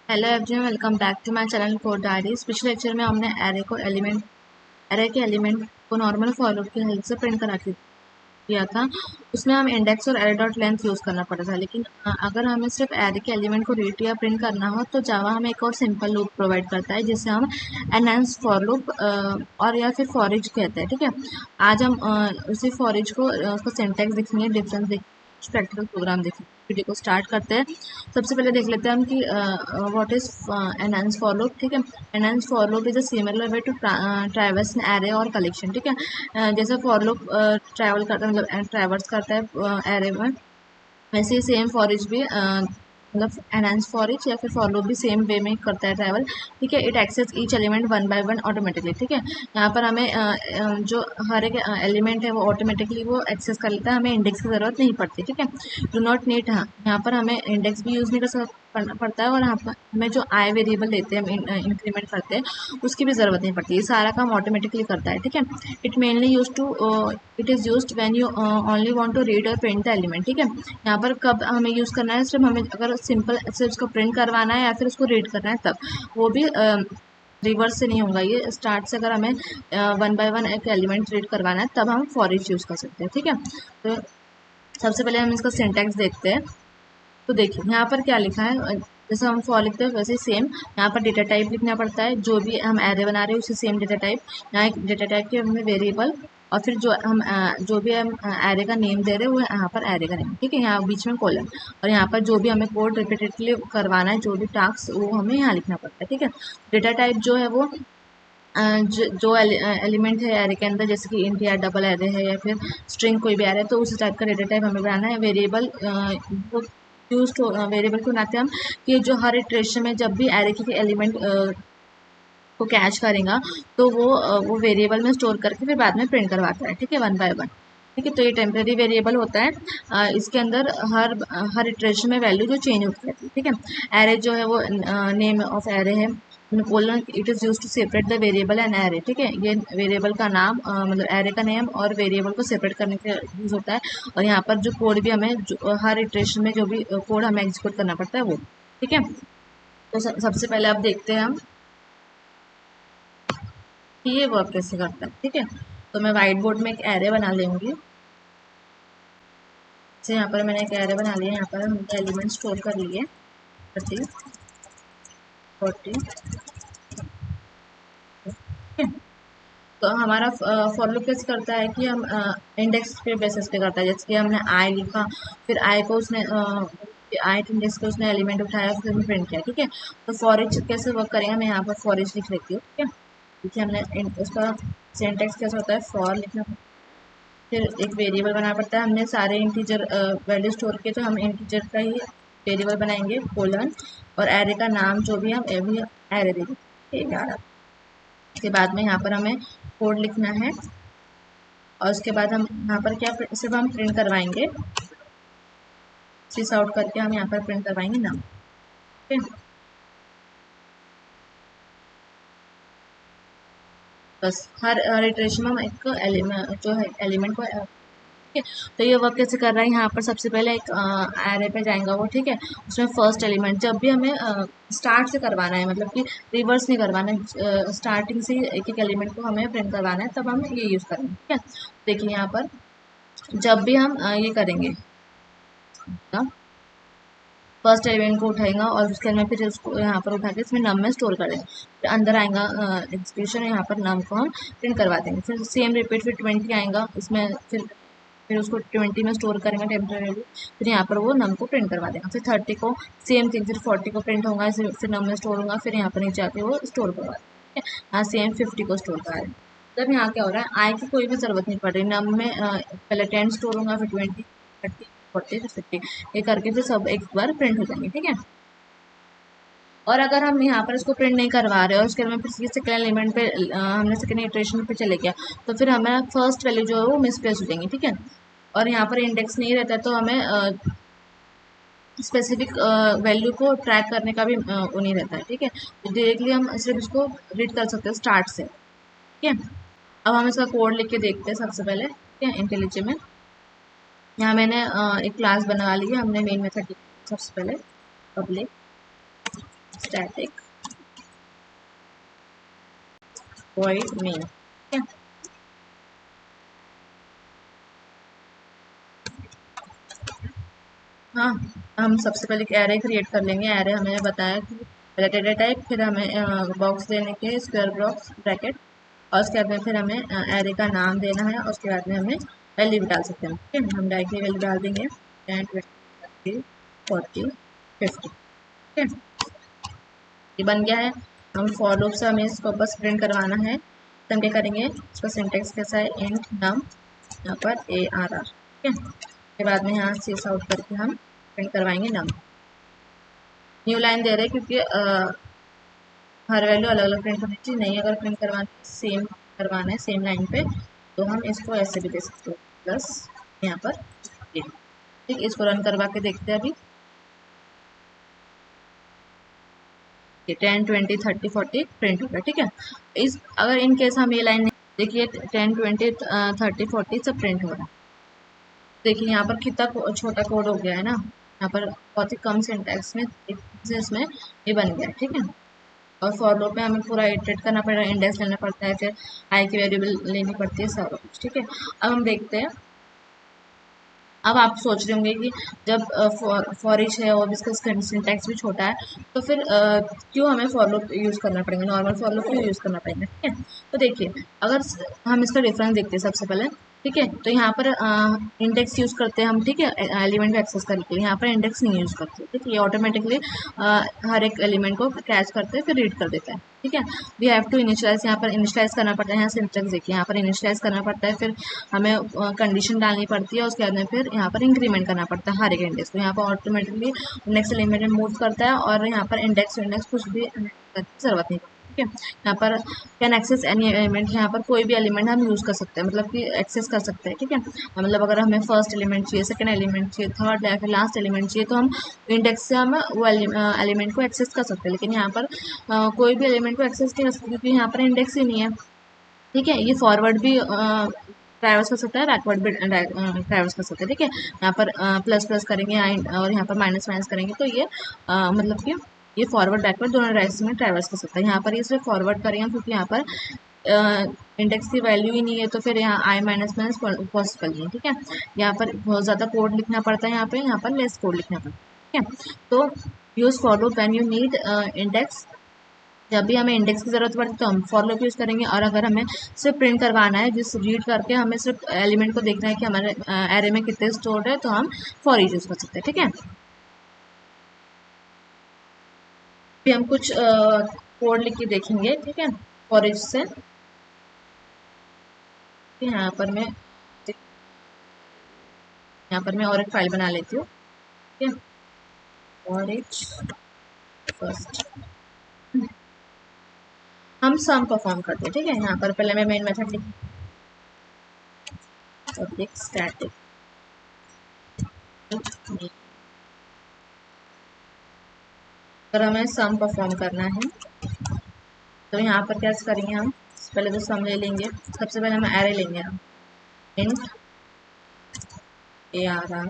Hello everyone, welcome back to my channel code diaries. पिछले lecture में हमने array के एलिमेंट को नॉर्मल फॉर लूप की हेल्प से प्रिंट करा के किया था। उसमें हम इंडेक्स और एरे डॉट लेंथ यूज़ करना पड़ा था, लेकिन अगर हमें सिर्फ एरे के एलिमेंट को रीड या प्रिंट करना हो तो जावा हमें एक और सिंपल लूप प्रोवाइड करता है जिसे हम एनहांस फॉर लूप और या फिर फॉरिज कहते हैं। ठीक है, आज हम उसी फॉरिज को उसका सिंटैक्स देखेंगे, डिफरेंस देखेंगे, प्रैक्टिकल प्रोग्राम देखेंगे। वीडियो को स्टार्ट करते हैं। सबसे पहले देख लेते हैं हम कि what is enhance for loop. ठीक है, enhance for loop is a similar way to traverse an array और कलेक्शन। ठीक है, जैसे फॉर लूप ट्रैवल करता है, मतलब ट्रैवर्स करता है एरे में, वैसे ही सेम फॉर ईच भी मतलब एनहांस फॉर ईच या फिर फॉर लूप भी सेम वे में करता है ट्रैवल। ठीक है, it access each element one by one automatically. ठीक है, यहाँ पर हमें जो हर एक एलिमेंट है वो ऑटोमेटिकली वो एक्सेस कर लेता है, हमें इंडेक्स की ज़रूरत नहीं पड़ती। ठीक है, डू नॉट नीड, हाँ यहाँ पर हमें इंडेक्स भी यूज़ नहीं करना पड़ता है, और यहाँ पर हमें जो आई वेरिएबल देते हैं, हम इंक्रीमेंट करते हैं, उसकी भी ज़रूरत नहीं पड़ती। ये सारा काम ऑटोमेटिकली करता है। ठीक है, it mainly use to it is use when you only want to read और प्रिंट द एलिमेंट। ठीक है, यहाँ पर कब हमें यूज़ करना है, सिर्फ हमें अगर सिंपल सिर्फ उसको प्रिंट करवाना है या फिर उसको रीड करना है तब, वो भी रिवर्स से नहीं होगा। ये स्टार्ट से अगर हमें वन बाय वन एक एलिमेंट रीड करवाना है तब हम फॉर ईच यूज़ कर सकते हैं। ठीक है, तो सबसे पहले हम इसका सिंटैक्स देखते हैं। तो देखिए यहाँ पर क्या लिखा है, जैसे हम फॉर लिखते हैं वैसे सेम यहाँ पर डेटा टाइप लिखना पड़ता है। जो भी हम एरे बना रहे हैं उसी सेम डेटा टाइप, यहाँ एक डेटा टाइप के हमें वेरिएबल, और फिर जो भी हम एरे का नेम दे रहे हैं वो यहाँ पर एरे का नेम। ठीक है, यहाँ बीच में कॉलम, और यहाँ पर जो भी हमें कोड रिपीटेडली करवाना है, जो भी टास्क, वो हमें यहाँ लिखना पड़ता है। ठीक है, डेटा टाइप जो है वो जो एलिमेंट है एरे के अंदर, जैसे कि इंट या डबल एरे है या फिर स्ट्रिंग कोई भी एरे है, तो उस टाइप का डेटा टाइप हमें बनाना है। वेरिएबल वो यूज वेरिएबल को बनाते हैं हम कि जो हर इटरेशन में जब भी एरे के एलिमेंट को कैच करेगा तो वो वेरिएबल में स्टोर करके फिर बाद में प्रिंट करवाता है। ठीक है, वन बाय वन। ठीक है, तो ये टेम्परेरी वेरिएबल होता है। इसके अंदर हर इटरेशन में वैल्यू जो चेंज होती रहती है। ठीक है, एरे जो है वो नेम ऑफ एरे है, colon it is use to separate the variable and array. ठीक है, ये वेरिएबल का नाम मतलब एरे का नेम और वेरिएबल को सेपरेट करने के यूज होता है। और यहाँ पर जो कोड भी हमें हर इटरेशन में जो भी कोड हमें एग्जीक्यूट करना पड़ता है वो। ठीक है, तो सबसे पहले आप देखते हैं हम कि ये वर्क कैसे करता है। ठीक है, तो मैं व्हाइट बोर्ड में एक एरे बना लूँगी। जैसे यहाँ पर मैंने एक एरे बना लिया, यहाँ पर हमने एलिमेंट स्टोर कर लिए 30 40। तो हमारा फॉर लूप कैसे करता है कि हम इंडेक्स के बेसिस पे करता है। जैसे कि हमने आई लिखा, फिर आई को उसने आई इंडेक्स पे उसने एलिमेंट उठाया, फिर हमने प्रिंट किया। ठीक है, तो फॉर ईच कैसे वर्क करेंगे, मैं यहाँ पर फॉर ईच लिख लेती हूँ। ठीक है, देखिए हमने उसका सिंटैक्स कैसे होता है, फॉर लिखना, फिर एक वेरिएबल बनाना पड़ता है। हमने सारे इंटीजर वैल्यू स्टोर किए तो हम इंटीजर का ही वेरिएबल बनाएंगे, कोलन, और एरे का नाम जो भी हम एरे देंगे। ठीक है, उसके बाद में यहाँ पर हमें कोड लिखना है, और उसके बाद हम यहाँ पर क्या सिर्फ हम प्रिंट करवाएंगे, सिस आउट करके हम यहाँ पर प्रिंट करवाएंगे नाम। ठीक है, बस हर इटरेशन में हम एक एलिमेंट जो है एलिमेंट को। ठीक है, तो ये वर्क कैसे कर रहा है, यहाँ पर सबसे पहले एक एरे पे जाएगा वो। ठीक है, उसमें फर्स्ट एलिमेंट जब भी हमें स्टार्ट से करवाना है, मतलब कि रिवर्स नहीं करवाना है, स्टार्टिंग से एक एक एलिमेंट को हमें प्रिंट करवाना है, तब हम ये यूज़ करेंगे। ठीक है, देखिए यहाँ पर जब भी हम ये करेंगे, फर्स्ट एलिमेंट को उठाएगा और उसके अंदर फिर उसको यहाँ पर उठा के इसमें नम में स्टोर कर देंगे, फिर अंदर आएगा एग्जीक्यूशन, यहाँ पर नम को हम प्रिंट करवा देंगे। फिर सेम रिपीट, फिर 20 आएगा इसमें, फिर उसको 20 में स्टोर करेंगे टेम्परेरी, फिर यहाँ पर वो नम को प्रिंट करवा देगा। फिर 30 को सेम थिंग, फिर 40 को प्रिंट होगा, फिर नम में स्टोर होगा, फिर यहाँ पर नीचे आके वो स्टोर करवा देगा। ठीक है, यहाँ सेम 50 को स्टोर करा देगा। मतलब यहाँ क्या हो रहा है, आई की कोई भी ज़रूरत नहीं पड़ रही, नम में पहले 10 स्टोर होगा, फिर 20, 30, 40, फिर 50, ये करके फिर सब एक बार प्रिंट हो जाएंगे। ठीक है, और अगर हम यहाँ पर इसको प्रिंट नहीं करवा रहे और उसके में फिर सेकेंड एलिमेंट पे हमने सेकेंड इटरेशन पे चले गया, तो फिर हमें फर्स्ट वैल्यू जो है वो मिसप्लेस हो जाएंगी। ठीक है, और यहाँ पर इंडेक्स नहीं रहता तो हमें स्पेसिफिक वैल्यू को ट्रैक करने का भी वो नहीं रहता है। ठीक है, तो डायरेक्टली हम सिर्फ इसको रीड कर सकते हैं स्टार्ट से। ठीक है, अब हम इसका कोड लिख के देखते हैं सबसे पहले। ठीक है, इंटेलिजे में यहाँ मैंने एक क्लास बना ली है, हमने मेन मेथड सबसे पहले पब्लिक स्टैटिक void main। ठीक है, हाँ हम सबसे पहले एक एरे क्रिएट कर लेंगे। एरे हमें बताया कि पहले डेटा टाइप, फिर हमें बॉक्स देने के स्क्वायर बॉक्स ब्रैकेट, और उसके बाद में फिर हमें एरे का नाम देना है, और उसके बाद में हमें वैल्यू भी डाल सकते हैं। ठीक है, हम डायरेक्टली वैल्यू डाल देंगे 10 20 30 40 50। ठीक है, ये बन गया है। हम फॉर लूप से हमें इसको बस प्रिंट करवाना है, तो हम क्या करेंगे, इसका सिंटेक्स कैसा है, इंट नम, यहाँ पर ARR। ठीक है, उसके बाद में यहाँ से आउट करके हम प्रिंट करवाएंगे नम। न्यू लाइन दे रहे हैं क्योंकि हर वैल्यू अलग अलग प्रिंट होनी चाहिए, नहीं अगर प्रिंट करवाना है सेम लाइन पे, तो हम इसको ऐसे भी दे सकते हो, प्लस यहाँ पर ये। ठीक, इसको रन करवा के देखते हैं अभी। 10 20 30 40 प्रिंट होगा। ठीक है, इस अगर इन केस हम ये लाइन देखिए 10 20 30 40 सब प्रिंट हो रहा है। देखिए यहाँ पर कितना छोटा कोड हो गया है ना, यहाँ पर बहुत ही कम सिंटैक्स में इसमें ये बन गया। ठीक है, और फॉर लूप में हमें पूरा इटरेट करना पड़ेगा, इंडेक्स लेना पड़ता है, फिर आई की वेरिएबल लेनी पड़ती है, सारा कुछ। ठीक है, अब हम देखते हैं। अब आप सोच रहे होंगे कि जब फॉर ईच है और इसका सिंटैक्स भी छोटा है, तो फिर क्यों हमें फॉर लूप यूज़ करना पड़ेगा, नॉर्मल फॉर लूप क्यों यूज़ करना पड़ेगा। ठीक है, तो देखिए अगर हम इसका डिफरेंस देखते हैं सबसे पहले। ठीक है, तो यहाँ पर इंडेक्स यूज़ करते हैं हम। ठीक है, एलिमेंट को एक्सेस करने के लिए यहाँ पर इंडेक्स नहीं यूज़ करते। ठीक है, ये ऑटोमेटिकली हर एक एलिमेंट को कैच करते हैं, फिर रीड कर देता है। ठीक है, वी हैव टू इनिशियलाइज, यहाँ पर इनिशियलाइज करना पड़ता है। यहाँ सिंटेक्स देखिए, यहाँ पर इनिशियलाइज करना पड़ता है, फिर हमें कंडीशन डालनी पड़ती है, उसके बाद में फिर यहाँ पर इंक्रीमेंट करना पड़ता है हर एक इंडेक्स को। यहाँ पर ऑटोमेटिकली नेक्स्ट एलिमेंट में मूव करता है, और यहाँ पर इंडेक्स कुछ भी जरूरत नहीं पड़ती। ठीक है, यहाँ पर कैन एक्सेस एनी एलिमेंट, यहाँ पर कोई भी एलिमेंट हम यूज़ कर सकते हैं, मतलब कि एक्सेस कर सकते हैं। ठीक है, मतलब अगर हमें फर्स्ट एलिमेंट चाहिए, सेकंड एलिमेंट चाहिए, थर्ड या फिर लास्ट एलिमेंट चाहिए, तो हम इंडेक्स से हम वो एलिमेंट को एक्सेस कर सकते हैं। लेकिन यहाँ पर कोई भी एलिमेंट को एक्सेस नहीं कर सकते, क्योंकि यहाँ पर इंडेक्स ही नहीं है। ठीक है, ये फॉरवर्ड भी ट्रैवर्स कर सकता है, बैकवर्ड भी ट्रैवर्स कर सकता है। ठीक है, यहाँ पर प्लस प्लस करेंगे और यहाँ पर माइनस माइनस करेंगे, तो ये मतलब कि ये फॉरवर्ड बैकवर्ड दोनों डायरेक्शन में ट्रैवर्स कर सकता है। यहाँ पर ये सिर्फ फॉरवर्ड करेंगे क्योंकि यहाँ पर इंडेक्स की वैल्यू ही नहीं है, तो फिर यहाँ आई माइनस माइनस पॉसिबल नहीं है। ठीक है, यहाँ पर बहुत ज़्यादा कोड लिखना पड़ता है, यहाँ पर लेस कोड लिखना पड़ता है। ठीक है, तो use for loop when you need index, जब भी हमें इंडेक्स की ज़रूरत पड़ती है तो हम फॉर लूप यूज़ करेंगे, और अगर हमें सिर्फ प्रिंट करवाना है, जिस रीड करके हमें सिर्फ एलिमेंट को देखना है कि हमारे एरे में कितने स्टोर है, तो हम फॉर ईच यूज़ कर सकते हैं। ठीक है, फिर हम कुछ कोड लिख के देखेंगे। ठीक है, फॉर ईच से यहाँ पर मैं और एक फाइल बना लेती हूँ। ठीक है, फॉर ईच फर्स्ट हम सम परफॉर्म करते हैं। ठीक है, यहाँ पर पहले मैं मेन मेथड लिख पब्लिक स्टैटिक अगर हमें सम परफॉर्म करना है, तो यहाँ पर क्या करेंगे, हम पहले तो सम ले लेंगे। सबसे पहले हम एरे लेंगे, हम इंट ARR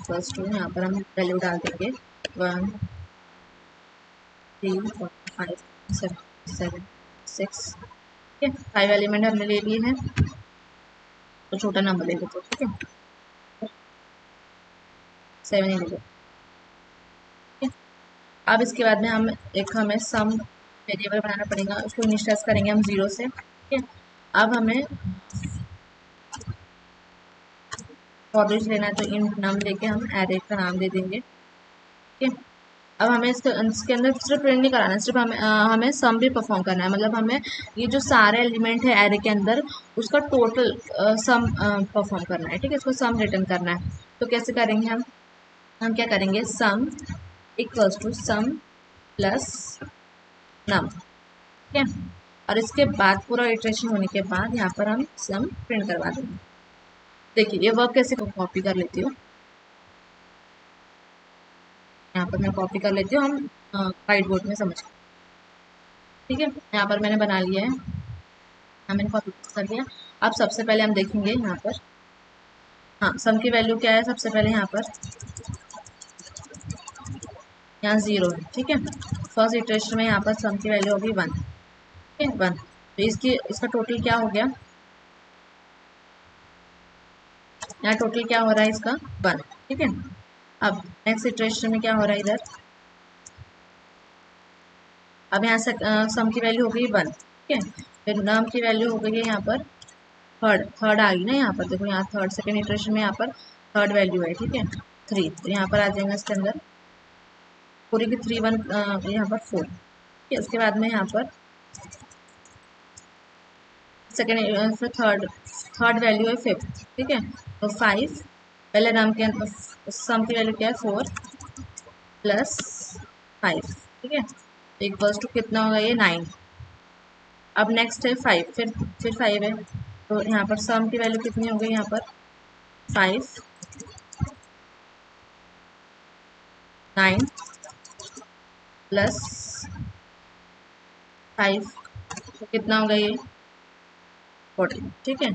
फर्स्ट टू, यहाँ पर हम वैल्यू डाल देंगे 1 3 4 5 7 7 6। ठीक है, 5 एलिमेंट हमने ले लिए हैं, तो छोटा नंबर ले लेते। ठीक है, 7 ही ले लेते। अब इसके बाद में हमें सम वेरिएबल बनाना पड़ेगा, उसको इनिशियलाइज करेंगे हम 0 से। ठीक है, अब हमें फॉर ईच लेना है, तो इंट नम लेके हम एरे का नाम दे देंगे। ठीक है, अब हमें इसके अंदर सिर्फ प्रिंट नहीं कराना है, सिर्फ हमें सम भी परफॉर्म करना है, मतलब हमें ये जो सारे एलिमेंट है एरे के अंदर, उसका टोटल सम परफॉर्म करना है। ठीक है, इसको सम रिटर्न करना है। तो कैसे करेंगे, हम क्या करेंगे, sum equals to sum plus num. ठीक है, और इसके बाद पूरा इटरेशन होने के बाद यहाँ पर हम सम प्रिंट करवा देंगे। देखिए ये वर्क कैसे कॉपी कर लेती हूँ, यहाँ पर मैं कॉपी कर लेती हूँ, हम वाइट बोर्ड में समझ। ठीक है, यहाँ पर मैंने बना लिया है, मैंने कॉपी कर लिया। अब सबसे पहले हम देखेंगे यहाँ पर, हाँ सम की वैल्यू क्या है। सबसे पहले यहाँ यहाँ 0 है, ठीक है। फर्स्ट इटरेशन में यहाँ पर सम की वैल्यू होगी 1, ठीक है 1। तो इसका टोटल क्या हो गया, यहाँ टोटल क्या हो रहा है इसका 1, ठीक है। अब नेक्स्ट इटरेशन में क्या हो रहा है इधर, अब यहाँ से सम की वैल्यू हो गई 1, ठीक है। फिर नम की वैल्यू हो गई है यहाँ पर थर्ड आ गई ना, यहाँ पर देखो, यहाँ थर्ड सेकेंड इटरेशन में यहाँ पर थर्ड वैल्यू है, ठीक है 3। तो यहाँ पर आ जाएगा इसके अंदर पूरी की 3 1 यहाँ पर 4, ठीक है। उसके बाद में यहाँ पर सेकेंड फिर थर्ड वैल्यू है 5, ठीक है। तो 5 पहले नाम के सम की वैल्यू क्या है 4 प्लस 5, ठीक है। तो इक्वल्स टू कितना होगा ये 9। अब नेक्स्ट है 5, फिर 5 है, तो यहाँ पर सम की वैल्यू कितनी हो गई यहाँ पर 5 9 प्लस 5, तो कितना होगा ये 14, ठीक है।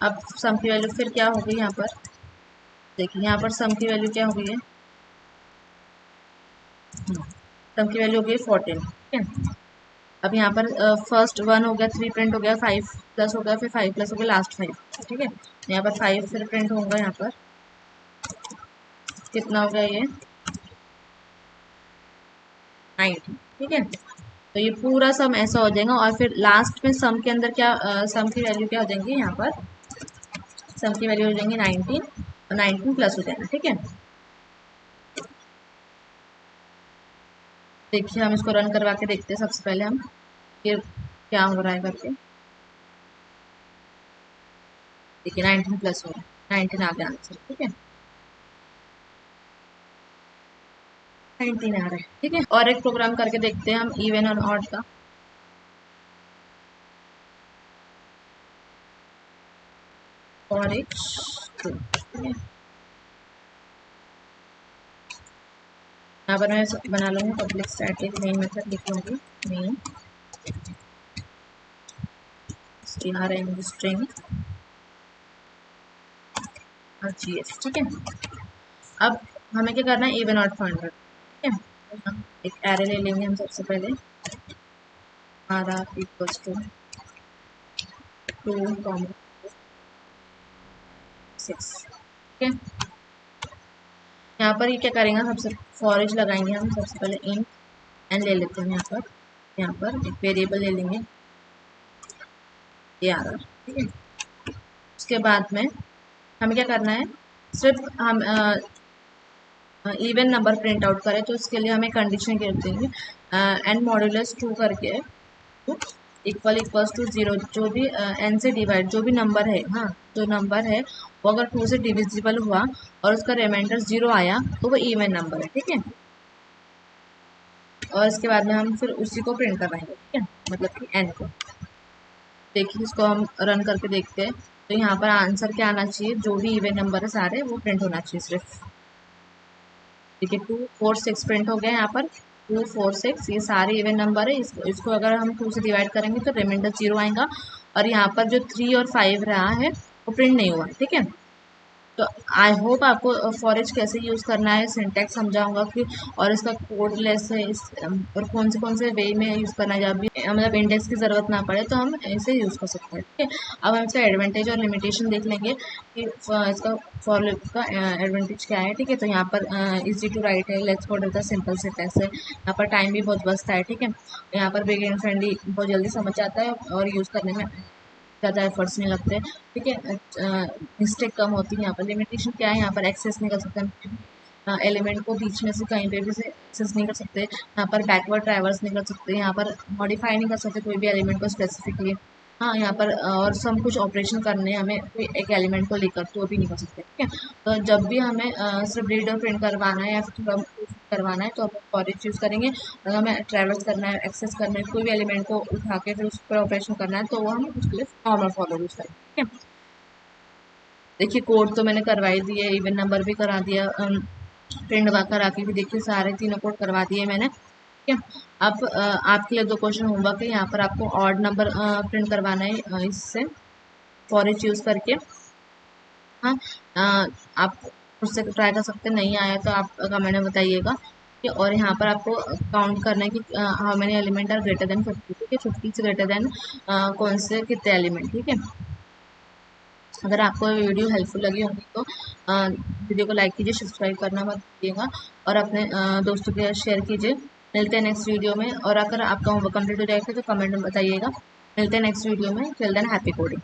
अब सम की वैल्यू फिर क्या हो गई यहाँ पर, देखिए यहाँ पर सम की वैल्यू क्या हो गई है, सम की वैल्यू हो गई 14, ठीक है। अब यहाँ पर फर्स्ट 1 हो गया, 3 प्रिंट हो गया, 5 प्लस हो गया, फिर 5 प्लस हो गया, लास्ट 5, ठीक है। यहाँ पर 5 फिर प्रिंट होगा, यहाँ पर कितना हो गया ये 90, ठीक है। तो ये पूरा सम ऐसा हो जाएगा, और फिर लास्ट में सम के अंदर क्या सम की वैल्यू क्या हो जाएंगी, यहाँ पर सम की वैल्यू हो जाएंगी 19 और 19 प्लस हो जाएगा, ठीक है। देखिए हम इसको रन करवा के देखते हैं, सबसे पहले हम ये क्या हो रहा है करके। देखिए 19 प्लस हो रहा है, 19 आ गया आंसर, ठीक है 19 आ रहा है, ठीक है। और एक प्रोग्राम करके देखते हैं हम इवन और ऑड का। और एक यहाँ पर मैं बना लूँगी पब्लिक स्टैटिक मेन मेथड लिखूँगी मेन string स्ट्रिंग और जीएस, ठीक है। अब हमें क्या करना है, इवन ऑड फाइंड करना, ठीक है। तो हम एक एरे ले लेंगे हम सबसे पहले, हमारा इक्वल्स टू 2 6, ठीक है। यहाँ पर ये क्या करेंगे, सबसे फॉरेज लगाएंगे हम सबसे पहले इंट एन ले लेते हैं, यहाँ पर एक वेरिएबल ले लेंगे ये आ रहा, ठीक है। उसके बाद में हमें क्या करना है, सिर्फ हम इवन नंबर प्रिंट आउट करें, तो इसके लिए हमें कंडीशन कर देंगे एन मॉड्यूलस 2 करके इक्वल्स टू 0, जो भी एन से डिवाइड जो भी नंबर है, हाँ जो नंबर है वो अगर 2 से डिविजिबल हुआ और उसका रिमाइंडर 0 आया तो वो इवन नंबर है, ठीक है। और इसके बाद में हम फिर उसी को प्रिंट करवाएंगे, ठीक है, मतलब कि एन को। देखिए इसको हम रन करके देखते हैं, तो यहाँ पर आंसर क्या आना चाहिए, जो भी इवन नंबर है सारे वो प्रिंट होना चाहिए सिर्फ। देखिए 2 4 6 प्रिंट हो गया यहाँ पर, 2 4 6 ये सारे इवन नंबर है। इसको अगर हम 2 से डिवाइड करेंगे तो रिमाइंडर 0 आएगा, और यहाँ पर जो 3 और 5 रहा है वो प्रिंट नहीं हुआ, ठीक है। तो आई होप आपको फॉरेज कैसे यूज़ करना है सिंटैक्स समझाऊंगा कि, और इसका कोड लेस है और कौन से वे में यूज़ करना है, जब भी मतलब इंडेक्स की ज़रूरत ना पड़े तो हम ऐसे यूज़ कर सकते हैं, ठीक है। अब हम इसका एडवांटेज और लिमिटेशन देख लेंगे कि इसका फॉर लूप का एडवांटेज क्या है, ठीक है। तो यहाँ पर इजी टू राइट है, लेट्स कोड होता है, सिंपल सिंटैक्स है, यहाँ पर टाइम भी बहुत बचता है, ठीक है। यहाँ पर बिगिनर फ्रेंडली बहुत जल्दी समझ आता है और यूज़ करने में ज़्यादा एफर्ट्स नहीं लगते, ठीक है। मिस्टेक कम होती है। यहाँ पर लिमिटेशन क्या है, यहाँ पर एक्सेस नहीं कर सकते हम एलिमेंट को बीच में से कहीं पे भी से एक्सेस नहीं कर सकते, यहाँ पर बैकवर्ड ट्रैवर्स नहीं कर सकते, यहाँ पर मॉडिफाई नहीं कर सकते कोई भी एलिमेंट को स्पेसिफिकली। हाँ यहाँ पर और सब कुछ ऑपरेशन करने हमें कोई एक एलिमेंट को लेकर तो भी नहीं कर सकते, ठीक है। तो जब भी हमें सिर्फ रीड और प्रिंट करवाना है या फिर थोड़ा करवाना है तो हम फॉरेस्ट यूज़ करेंगे। अगर हमें ट्रैवल्स करना है, एक्सेस करना है, कोई भी एलिमेंट को उठा के फिर उस पर ऑपरेशन करना है तो वो हम उसके लिए नॉर्मल फॉलो यूज़ करेंगे, ठीक है। देखिए कोड तो मैंने करवाई दिए, इवन नंबर भी करा दिया, प्रिंट करा के भी देखिए सारे तीनों कोड करवा दिए मैंने, ठीक है। अब आपके लिए 2 क्वेश्चन होमवर्क है, यहाँ पर आपको ऑड नंबर प्रिंट करवाना है इससे फॉर ईच यूज़ करके। हाँ आप उससे ट्राई कर सकते हैं, नहीं आया तो आप कमेंट में बताइएगा। और यहाँ पर आपको काउंट करना है कि how many element are greater than 50, ठीक है। 50 से ग्रेटर देन कौन से कितने एलिमेंट, ठीक है। अगर आपको वीडियो हेल्पफुल लगी होगी तो वीडियो को लाइक कीजिए, सब्सक्राइब करना मत भूलिएगा और अपने दोस्तों के साथ शेयर कीजिए। मिलते हैं नेक्स्ट वीडियो में, और अगर आपका होमवर्क कंप्लीट हो जाएगा तो कमेंट में बताइएगा। मिलते हैं नेक्स्ट वीडियो में। Till than happy coding.